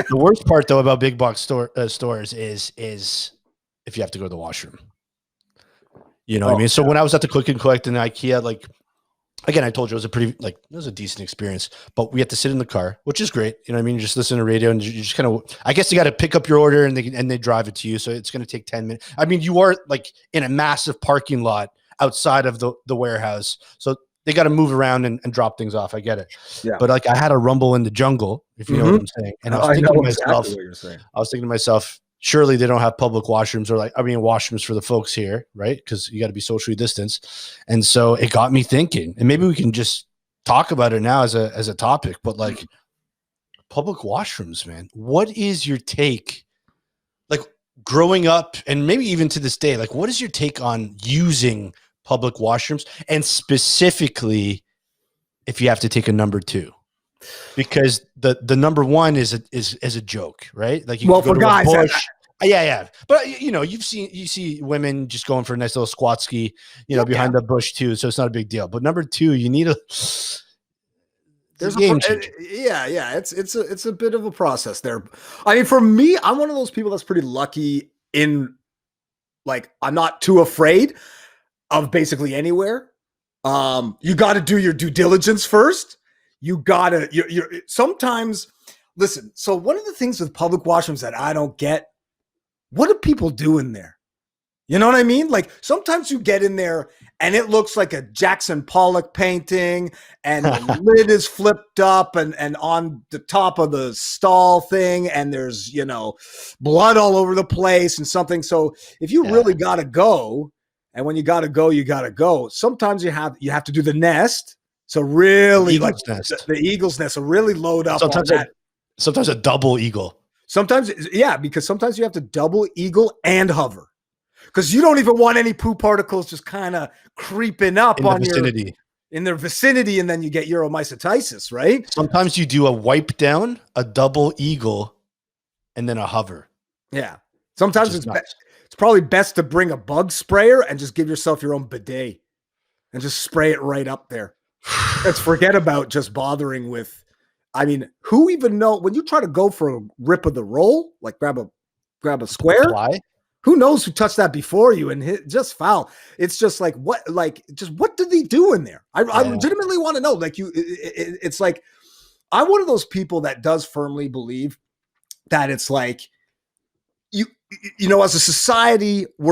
The worst part though about big box stores is if you have to go to the washroom. You know what I mean? So when I was at the click and collect in IKEA, like, again, I told you it was a decent experience, but we had to sit in the car, which is great. You know what I mean? You just listen to radio and you just kind of, I guess you got to pick up your order and they drive it to you. So it's going to take 10 minutes. I mean, you are like in a massive parking lot outside of the warehouse. So they got to move around and drop things off. I get it. Yeah. But like I had a rumble in the jungle, if you know what I'm saying. And I was thinking to myself, surely they don't have public washrooms washrooms for the folks here, right? Because you got to be socially distanced. And so it got me thinking, and maybe we can just talk about it now as a topic, but like public washrooms, man, what is your take? Like growing up and maybe even to this day, like what is your take on using public washrooms, and specifically if you have to take a number 2? Because the number 1 is a joke, right? Like you go for guys, yeah. But you see women just going for a nice little squat ski, behind the bush too. So it's not a big deal. But number 2, you need it's a bit of a process there. I mean, for me, I'm one of those people that's pretty lucky in like I'm not too afraid of basically anywhere. You got to do your due diligence first. You gotta, you're sometimes, listen, so one of the things with public washrooms that I don't get, what do people do in there? You know what I mean? Like sometimes you get in there and it looks like a Jackson Pollock painting and the lid is flipped up and on the top of the stall thing. And there's, blood all over the place and something. So if you really got to go, and when you got to go, you got to go. Sometimes you have to do the nest. So really, like the eagle's nest, so really load up sometimes on that. Sometimes a double eagle. Sometimes, because sometimes you have to double eagle and hover. Because you don't even want any poo particles just kind of creeping up in their vicinity, and then you get uromycetitis, right? Sometimes you do a wipe down, a double eagle, and then a hover. Yeah. Sometimes it's probably best to bring a bug sprayer and just give yourself your own bidet and just spray it right up there. Let's forget about just bothering with, who even know when you try to go for a rip of the roll, like grab a square, who knows who touched that before you and hit just foul. It's just like, what did they do in there? I legitimately want to know. Like it's like, I'm one of those people that does firmly believe that it's like, as a society, we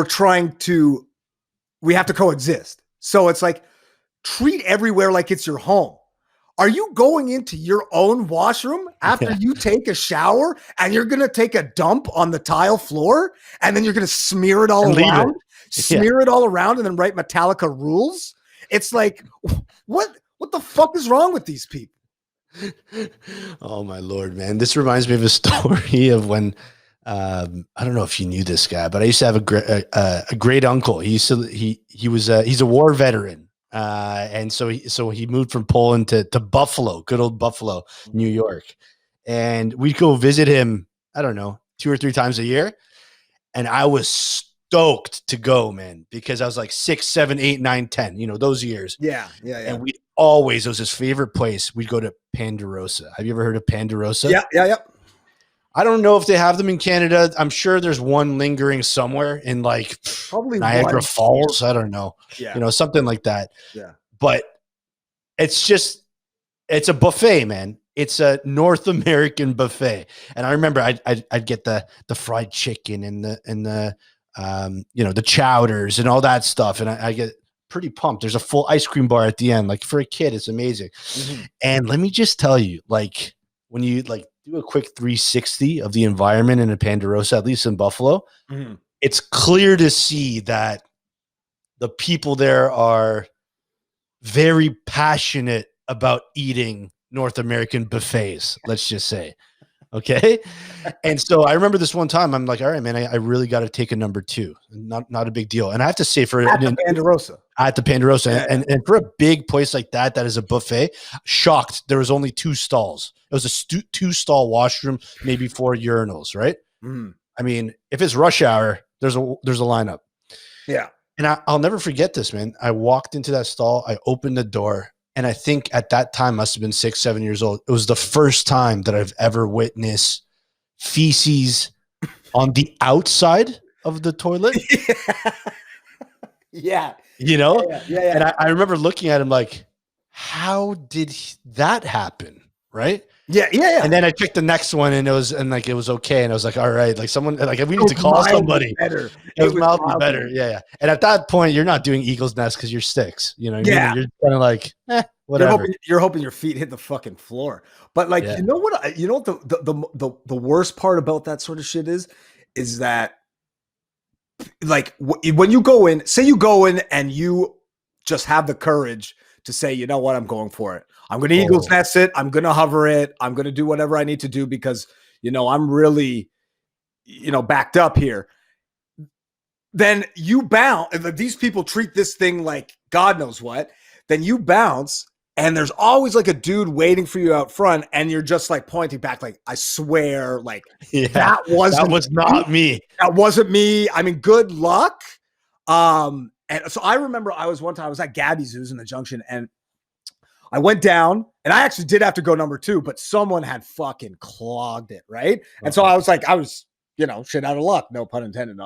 have to coexist. So it's like, treat everywhere like it's your home. Are you going into your own washroom after you take a shower and you're going to take a dump on the tile floor and then you're going to smear it all around? Smear it all around and then write Metallica rules? It's like, what the fuck is wrong with these people? Oh my Lord, man. This reminds me of a story of when I don't know if you knew this guy, but I used to have a great uncle. He's a war veteran. And so he moved from Poland to Buffalo, good old Buffalo, New York. And we'd go visit him, I don't know, 2 or 3 times a year. And I was stoked to go, man, because I was like 6, 7, 8, 9, 10, those years. Yeah. And it was his favorite place. We'd go to Ponderosa. Have you ever heard of Ponderosa? Yeah. I don't know if they have them in Canada. I'm sure there's one lingering somewhere in like probably Niagara Falls. I don't know. Yeah. Something like that. Yeah. But it's a buffet, man. It's a North American buffet. And I remember I'd get the fried chicken and the chowders and all that stuff. And I get pretty pumped. There's a full ice cream bar at the end. Like for a kid, it's amazing. Mm-hmm. And let me just tell you, like when you like do a quick 360 of the environment in a Ponderosa, at least in Buffalo, it's clear to see that the people there are very passionate about eating North American buffets, let's just say. Okay. And so I remember this one time, I'm like, all right, man, I really got to take a number 2. Not a big deal. And I have to say at the Ponderosa. Yeah. And for a big place like that is a buffet, shocked there was only 2 stalls. It was a 2-stall washroom, maybe 4 urinals, right? Mm. I mean, if it's rush hour, there's a lineup. Yeah. And I'll never forget this, man. I walked into that stall, I opened the door, and I think at that time must have been 6, 7 years old. It was the first time that I've ever witnessed feces on the outside of the toilet. Yeah. You know? Yeah. And I remember looking at him like, how did that happen? Right? Yeah. And then I checked the next one and it was okay. And I was like, all right, like someone, like we need to call somebody. Better. It was mildly better. Yeah. And at that point, you're not doing eagle's nest because you're sticks. You know what I mean? You're kind of like, whatever. You're hoping your feet hit the fucking floor. But like, you know what the worst part about that sort of shit is that like when you go in, say you go in and you just have the courage to say, you know what, I'm going for it. I'm going to eagle's nest it. I'm going to hover it. I'm going to do whatever I need to do because, I'm really, backed up here. Then you bounce. These people treat this thing like God knows what. Then you bounce and there's always like a dude waiting for you out front. And you're just like pointing back. Like, I swear, like that was not me. That wasn't me. I mean, good luck. And so I remember I was at Gabby's, it was in the Junction, and I went down and I actually did have to go number 2, but someone had fucking clogged it. Right. And so I was like, shit out of luck. No pun intended.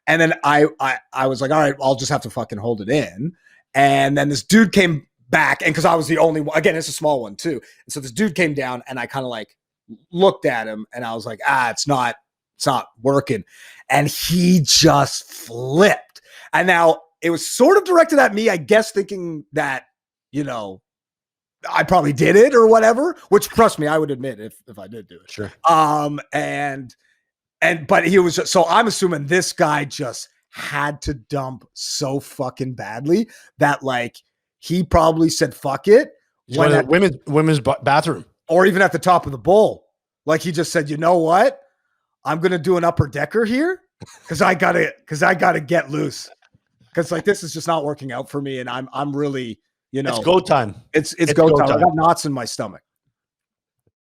And then I was like, all right, I'll just have to fucking hold it in. And then this dude came back, and cause I was the only one, again, it's a small one too. And so this dude came down and I kind of like looked at him and I was like, it's not working. And he just flipped. And now it was sort of directed at me, I guess, thinking that, I probably did it or whatever, which trust me, I would admit if I did do it. Sure. But he was so I'm assuming this guy just had to dump so fucking badly that like he probably said, fuck it. Went at women's bathroom. Or even at the top of the bowl. Like he just said, you know what? I'm going to do an upper decker here because I gotta get loose. Cause like, this is just not working out for me. And I'm really, it's go time. It's go time. I got knots in my stomach.